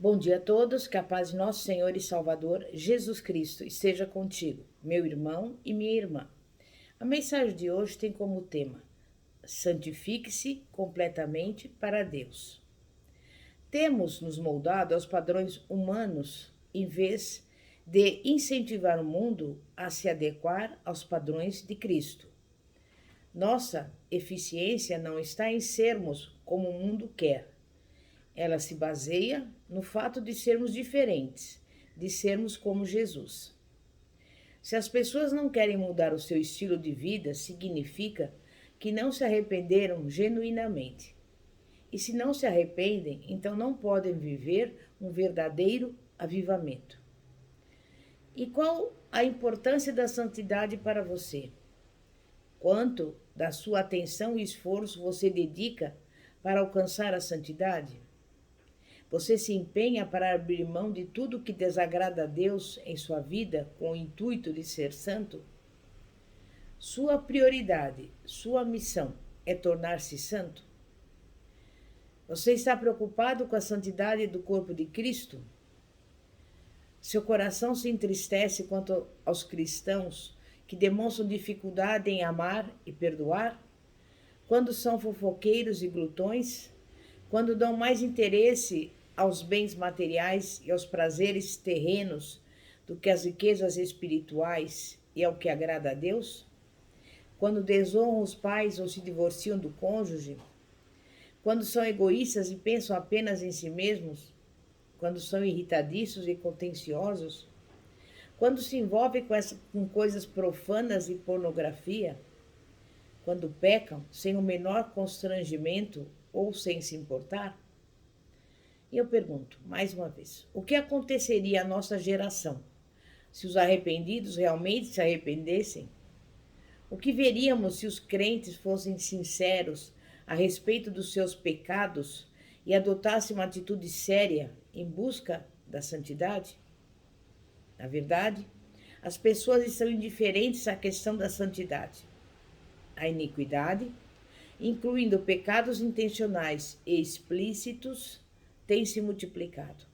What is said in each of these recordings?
Bom dia a todos, que a paz de nosso Senhor e Salvador Jesus Cristo esteja contigo, meu irmão e minha irmã. A mensagem de hoje tem como tema: santifique-se completamente para Deus. Temos nos moldado aos padrões humanos em vez de incentivar o mundo a se adequar aos padrões de Cristo. Nossa eficiência não está em sermos como o mundo quer. Ela se baseia no fato de sermos diferentes, de sermos como Jesus. Se as pessoas não querem mudar o seu estilo de vida, significa que não se arrependeram genuinamente. E se não se arrependem, então não podem viver um verdadeiro avivamento. E qual a importância da santidade para você? Quanto da sua atenção e esforço você dedica para alcançar a santidade? Você se empenha para abrir mão de tudo que desagrada a Deus em sua vida com o intuito de ser santo? Sua prioridade, sua missão é tornar-se santo? Você está preocupado com a santidade do corpo de Cristo? Seu coração se entristece quanto aos cristãos que demonstram dificuldade em amar e perdoar? Quando são fofoqueiros e glutões? Quando dão mais interesse aos bens materiais e aos prazeres terrenos do que às riquezas espirituais e ao que agrada a Deus? Quando desonram os pais ou se divorciam do cônjuge? Quando são egoístas e pensam apenas em si mesmos? Quando são irritadiços e contenciosos? Quando se envolvem com coisas profanas e pornografia? Quando pecam sem o menor constrangimento ou sem se importar? E eu pergunto, mais uma vez, o que aconteceria à nossa geração se os arrependidos realmente se arrependessem? O que veríamos se os crentes fossem sinceros a respeito dos seus pecados e adotassem uma atitude séria em busca da santidade? Na verdade, as pessoas estão indiferentes à questão da santidade. A iniquidade, incluindo pecados intencionais e explícitos, tem se multiplicado.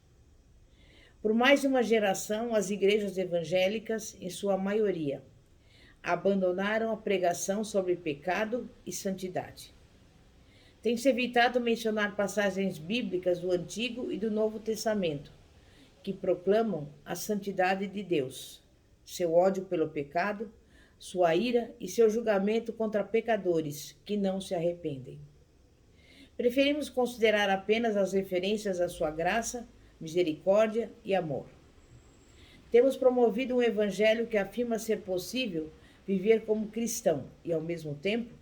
Por mais de uma geração, as igrejas evangélicas, em sua maioria, abandonaram a pregação sobre pecado e santidade. Tem-se evitado mencionar passagens bíblicas do Antigo e do Novo Testamento, que proclamam a santidade de Deus, seu ódio pelo pecado, sua ira e seu julgamento contra pecadores que não se arrependem. Preferimos considerar apenas as referências à sua graça, misericórdia e amor. Temos promovido um evangelho que afirma ser possível viver como cristão e, ao mesmo tempo,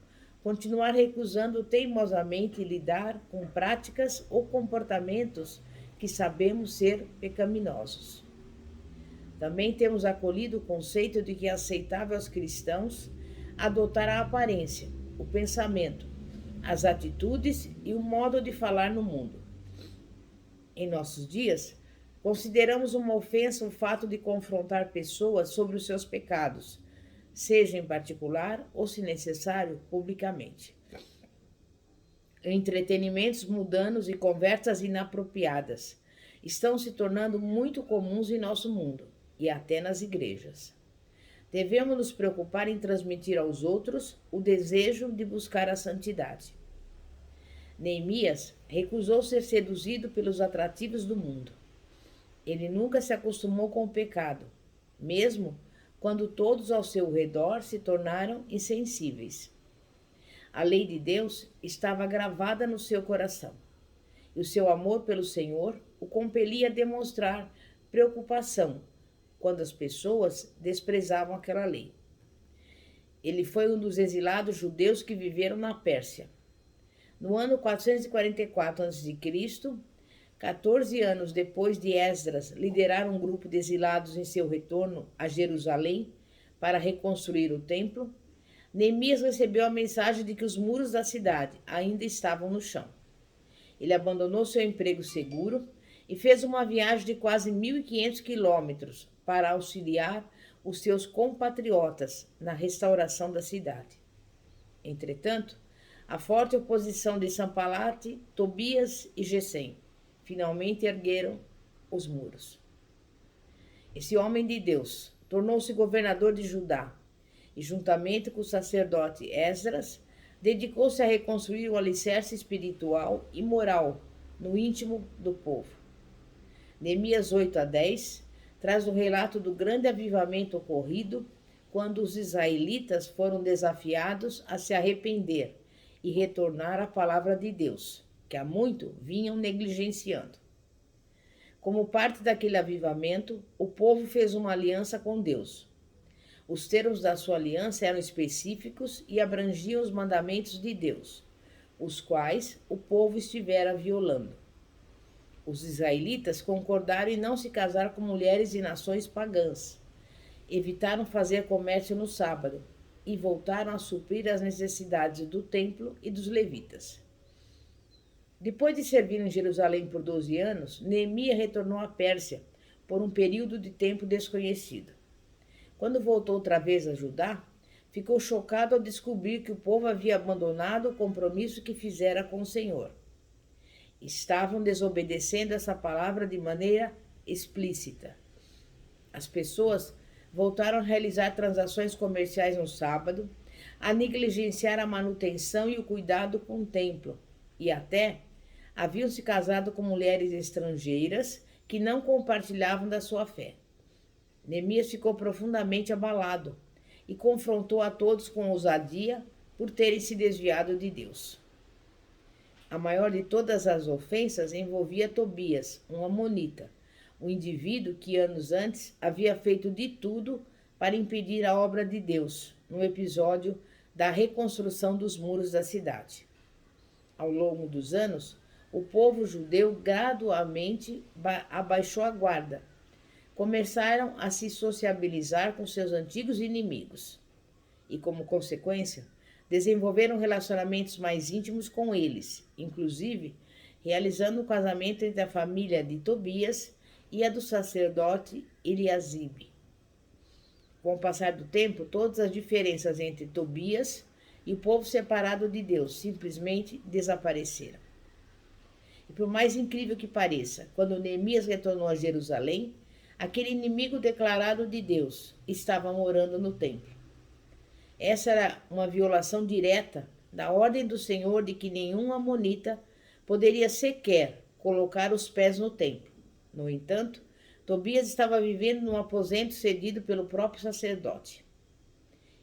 continuar recusando teimosamente lidar com práticas ou comportamentos que sabemos ser pecaminosos. Também temos acolhido o conceito de que é aceitável aos cristãos adotar a aparência, o pensamento, as atitudes e o modo de falar no mundo. Em nossos dias, consideramos uma ofensa o fato de confrontar pessoas sobre os seus pecados, seja em particular ou, se necessário, publicamente. Entretenimentos mundanos e conversas inapropriadas estão se tornando muito comuns em nosso mundo e até nas igrejas. Devemos nos preocupar em transmitir aos outros o desejo de buscar a santidade. Neemias recusou ser seduzido pelos atrativos do mundo. Ele nunca se acostumou com o pecado, mesmo quando todos ao seu redor se tornaram insensíveis. A lei de Deus estava gravada no seu coração, e o seu amor pelo Senhor o compelia a demonstrar preocupação quando as pessoas desprezavam aquela lei. Ele foi um dos exilados judeus que viveram na Pérsia. No ano 444 a.C., 14 anos depois de Esdras liderar um grupo de exilados em seu retorno a Jerusalém para reconstruir o templo, Neemias recebeu a mensagem de que os muros da cidade ainda estavam no chão. Ele abandonou seu emprego seguro e fez uma viagem de quase 1.500 quilômetros para auxiliar os seus compatriotas na restauração da cidade. Entretanto, a forte oposição de Sanbalate, Tobias e Gesem finalmente ergueram os muros. Esse homem de Deus tornou-se governador de Judá e, juntamente com o sacerdote Esdras, dedicou-se a reconstruir o alicerce espiritual e moral no íntimo do povo. Neemias 8-10 traz o relato do grande avivamento ocorrido quando os israelitas foram desafiados a se arrepender e retornar à palavra de Deus, que há muito vinham negligenciando. Como parte daquele avivamento, o povo fez uma aliança com Deus. Os termos da sua aliança eram específicos e abrangiam os mandamentos de Deus, os quais o povo estivera violando. Os israelitas concordaram em não se casar com mulheres de nações pagãs, evitaram fazer comércio no sábado e voltaram a suprir as necessidades do templo e dos levitas. Depois de servir em Jerusalém por 12 anos, Neemias retornou à Pérsia por um período de tempo desconhecido. Quando voltou outra vez a Judá, ficou chocado ao descobrir que o povo havia abandonado o compromisso que fizera com o Senhor. Estavam desobedecendo essa palavra de maneira explícita. As pessoas voltaram a realizar transações comerciais no sábado, a negligenciar a manutenção e o cuidado com o templo, e até haviam se casado com mulheres estrangeiras que não compartilhavam da sua fé. Neemias ficou profundamente abalado e confrontou a todos com ousadia por terem se desviado de Deus. A maior de todas as ofensas envolvia Tobias, um amonita, um indivíduo que anos antes havia feito de tudo para impedir a obra de Deus, no episódio da reconstrução dos muros da cidade. Ao longo dos anos, o povo judeu gradualmente abaixou a guarda. Começaram a se sociabilizar com seus antigos inimigos e, como consequência, desenvolveram relacionamentos mais íntimos com eles, inclusive realizando o casamento entre a família de Tobias e a do sacerdote Eliasibe. Com o passar do tempo, todas as diferenças entre Tobias e o povo separado de Deus simplesmente desapareceram. E por mais incrível que pareça, quando Neemias retornou a Jerusalém, aquele inimigo declarado de Deus estava morando no templo. Essa era uma violação direta da ordem do Senhor de que nenhum amonita poderia sequer colocar os pés no templo. No entanto, Tobias estava vivendo num aposento cedido pelo próprio sacerdote.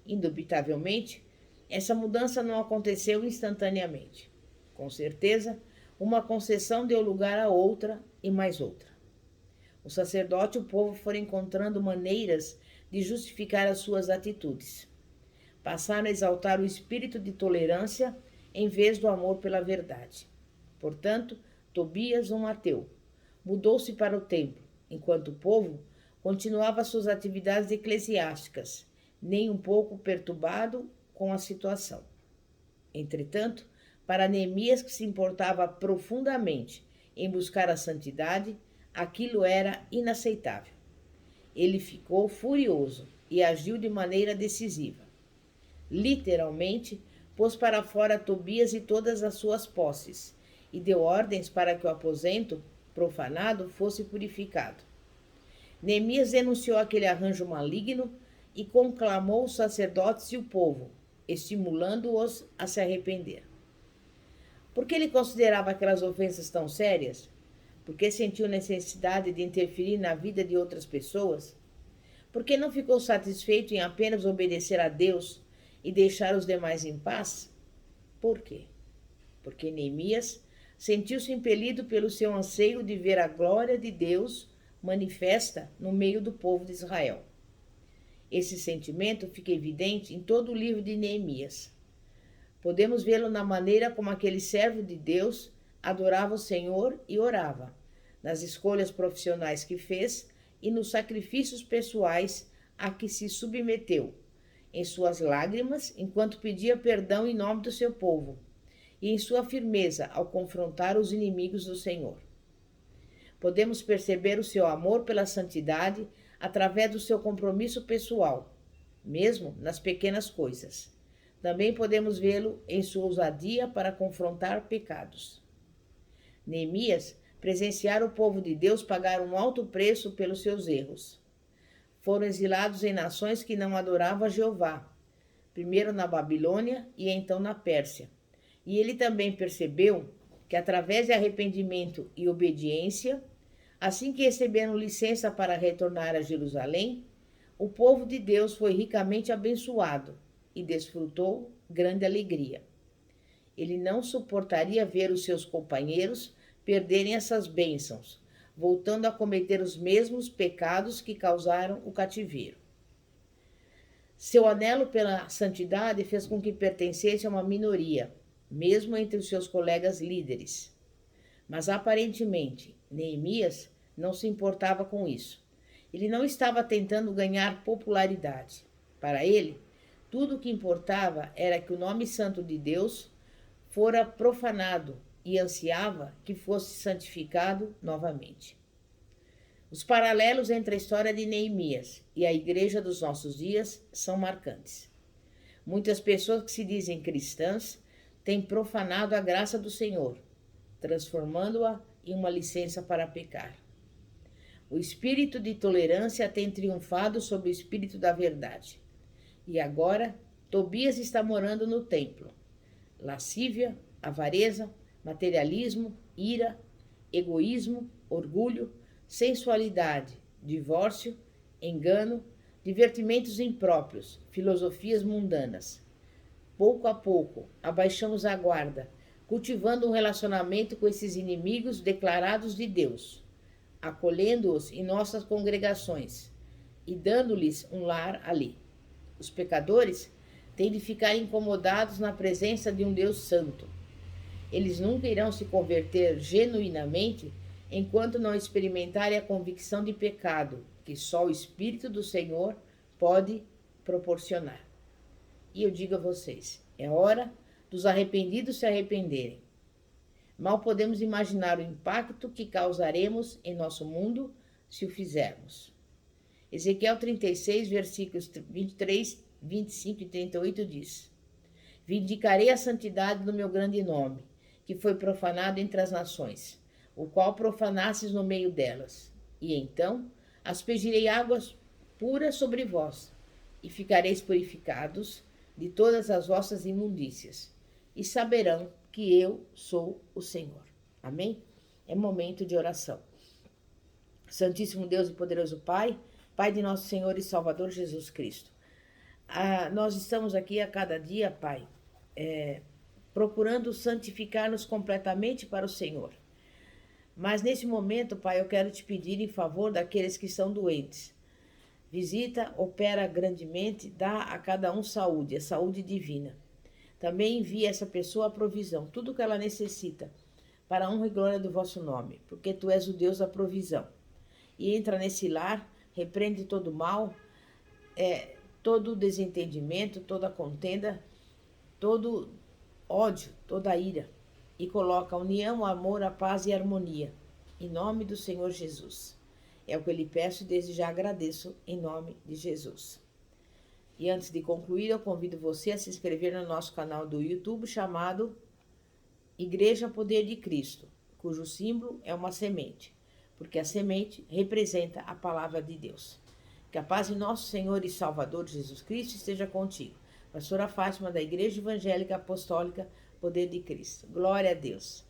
Indubitavelmente, essa mudança não aconteceu instantaneamente. Com certeza, uma concessão deu lugar a outra e mais outra. O sacerdote e o povo foram encontrando maneiras de justificar as suas atitudes. Passaram a exaltar o espírito de tolerância em vez do amor pela verdade. Portanto, Tobias, um ateu, mudou-se para o templo, enquanto o povo continuava suas atividades eclesiásticas, nem um pouco perturbado com a situação. Entretanto, para Neemias, que se importava profundamente em buscar a santidade, aquilo era inaceitável. Ele ficou furioso e agiu de maneira decisiva. Literalmente, pôs para fora Tobias e todas as suas posses, e deu ordens para que o aposento profanado fosse purificado. Neemias denunciou aquele arranjo maligno e conclamou os sacerdotes e o povo, estimulando-os a se arrepender. Por que ele considerava aquelas ofensas tão sérias? Porque sentiu necessidade de interferir na vida de outras pessoas? Porque não ficou satisfeito em apenas obedecer a Deus e deixar os demais em paz? Por quê? Porque Neemias sentiu-se impelido pelo seu anseio de ver a glória de Deus manifesta no meio do povo de Israel. Esse sentimento fica evidente em todo o livro de Neemias. Podemos vê-lo na maneira como aquele servo de Deus adorava o Senhor e orava, nas escolhas profissionais que fez e nos sacrifícios pessoais a que se submeteu, em suas lágrimas enquanto pedia perdão em nome do seu povo, e em sua firmeza ao confrontar os inimigos do Senhor. Podemos perceber o seu amor pela santidade através do seu compromisso pessoal, mesmo nas pequenas coisas. Também podemos vê-lo em sua ousadia para confrontar pecados. Neemias presenciaram o povo de Deus pagar um alto preço pelos seus erros. Foram exilados em nações que não adoravam a Jeová, primeiro na Babilônia e então na Pérsia. E ele também percebeu que através de arrependimento e obediência, assim que receberam licença para retornar a Jerusalém, o povo de Deus foi ricamente abençoado e desfrutou grande alegria. Ele não suportaria ver os seus companheiros perderem essas bênçãos, voltando a cometer os mesmos pecados que causaram o cativeiro. Seu anelo pela santidade fez com que pertencesse a uma minoria, mesmo entre os seus colegas líderes. Mas aparentemente, Neemias não se importava com isso. Ele não estava tentando ganhar popularidade. Para ele, tudo o que importava era que o nome santo de Deus fora profanado e ansiava que fosse santificado novamente. Os paralelos entre a história de Neemias e a igreja dos nossos dias são marcantes. Muitas pessoas que se dizem cristãs têm profanado a graça do Senhor, transformando-a em uma licença para pecar. O espírito de tolerância tem triunfado sobre o espírito da verdade. E agora, Tobias está morando no templo. Lascívia, avareza, materialismo, ira, egoísmo, orgulho, sensualidade, divórcio, engano, divertimentos impróprios, filosofias mundanas. Pouco a pouco, abaixamos a guarda, cultivando um relacionamento com esses inimigos declarados de Deus, acolhendo-os em nossas congregações e dando-lhes um lar ali. Os pecadores têm de ficar incomodados na presença de um Deus santo. Eles nunca irão se converter genuinamente enquanto não experimentarem a convicção de pecado que só o Espírito do Senhor pode proporcionar. E eu digo a vocês, é hora dos arrependidos se arrependerem. Mal podemos imaginar o impacto que causaremos em nosso mundo se o fizermos. Ezequiel 36, versículos 23, 25 e 38 diz: Vindicarei a santidade do meu grande nome, que foi profanado entre as nações, o qual profanastes no meio delas. E então aspergirei águas puras sobre vós, e ficareis purificados de todas as vossas imundícias, e saberão que eu sou o Senhor. Amém? É momento de oração. Santíssimo Deus e poderoso Pai, Pai de nosso Senhor e Salvador Jesus Cristo, nós estamos aqui a cada dia, Pai, procurando santificar-nos completamente para o Senhor. Mas nesse momento, Pai, eu quero te pedir em favor daqueles que são doentes. Visita, opera grandemente, dá a cada um saúde, a saúde divina. Também envia essa pessoa a provisão, tudo o que ela necessita, para a honra e glória do vosso nome, porque tu és o Deus da provisão. E entra nesse lar, repreende todo o mal, todo desentendimento, toda contenda, todo ódio, toda ira, e coloca a união, o amor, a paz e a harmonia, em nome do Senhor Jesus. É o que eu lhe peço e desde já agradeço, em nome de Jesus. E antes de concluir, eu convido você a se inscrever no nosso canal do YouTube, chamado Igreja Poder de Cristo, cujo símbolo é uma semente, porque a semente representa a palavra de Deus. Que a paz de nosso Senhor e Salvador Jesus Cristo esteja contigo. Pastora Fátima, da Igreja Evangélica Apostólica Poder de Cristo. Glória a Deus.